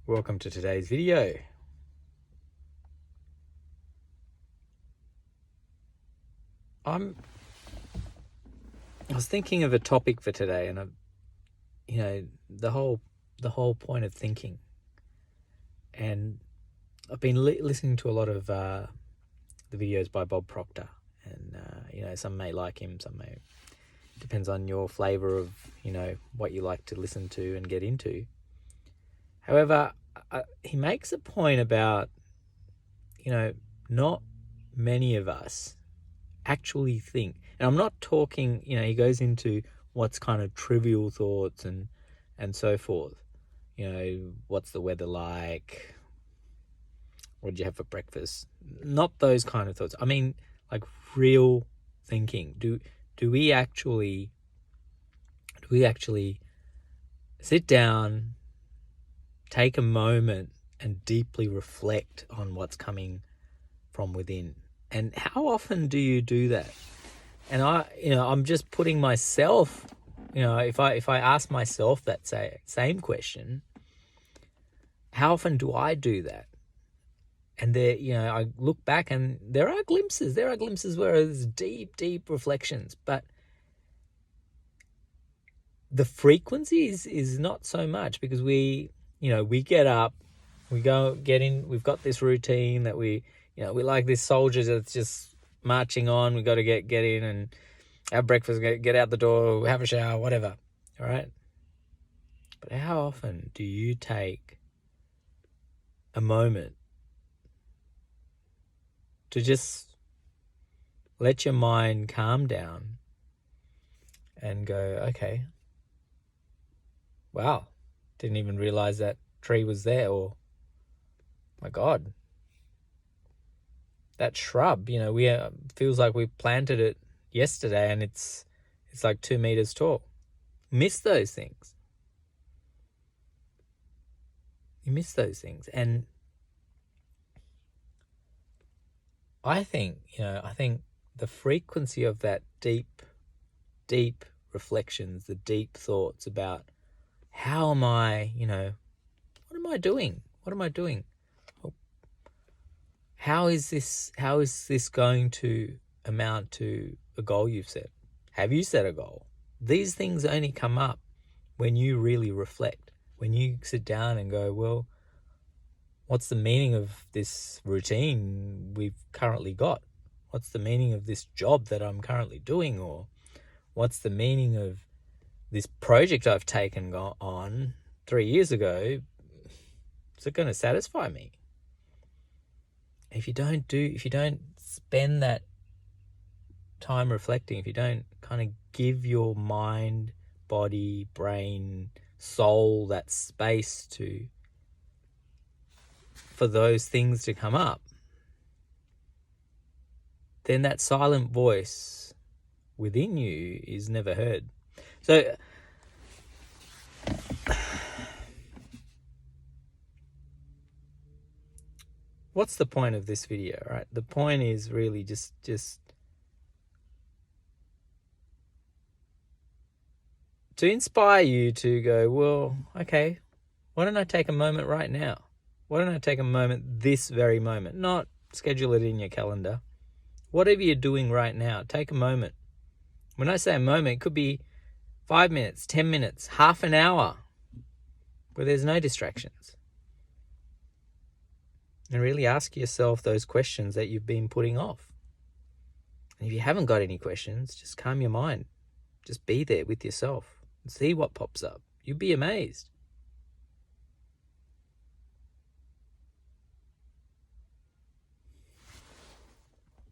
Welcome to today's video. I was thinking of a topic for today, and the whole point of thinking. And I've been listening to a lot of the videos by Bob Proctor, and some may like him, some may. Depends on your flavor of what you like to listen to and get into. However, he makes a point about not many of us actually think, and I'm not talking, he goes into what's kind of trivial thoughts and so forth. What's the weather like? What did you have for breakfast? Not those kind of thoughts. I mean, like real thinking. Do we actually sit down, take a moment and deeply reflect on what's coming from within? And how often do you do that? And I'm just putting myself, if I ask myself that same question, how often do I do that? And there, I look back and there are glimpses where there's deep reflections, but the frequency is not so much, because we get up, we go get in, we've got this routine that we like this soldiers that's just marching on. We got to get in and have breakfast, get out the door, have a shower, whatever. All right. But how often do you take a moment to just let your mind calm down and go, okay, wow, didn't even realize that tree was there, or my God, that shrub, we feels like we planted it yesterday and it's like 2 meters tall. Miss those things. You miss those things. And I think the frequency of that deep reflections, the deep thoughts about how am I, what am I doing? What am I doing? How is this going to amount to a goal you've set? Have you set a goal? These things only come up when you really reflect, when you sit down and go, well, what's the meaning of this routine we've currently got? What's the meaning of this job that I'm currently doing? Or what's the meaning of this project I've taken on 3 years ago? Is it going to satisfy me? If you don't spend that time reflecting, if you don't kind of give your mind, body, brain, soul that space for those things to come up, then that silent voice within you is never heard. So what's the point of this video, right? The point is really just to inspire you to go, well, okay, why don't I take a moment right now? Why don't I take a moment this very moment? Not schedule it in your calendar. Whatever you're doing right now, take a moment. When I say a moment, it could be 5 minutes, 10 minutes, half an hour, where there's no distractions. And really ask yourself those questions that you've been putting off. And if you haven't got any questions, just calm your mind. Just be there with yourself and see what pops up. You'd be amazed.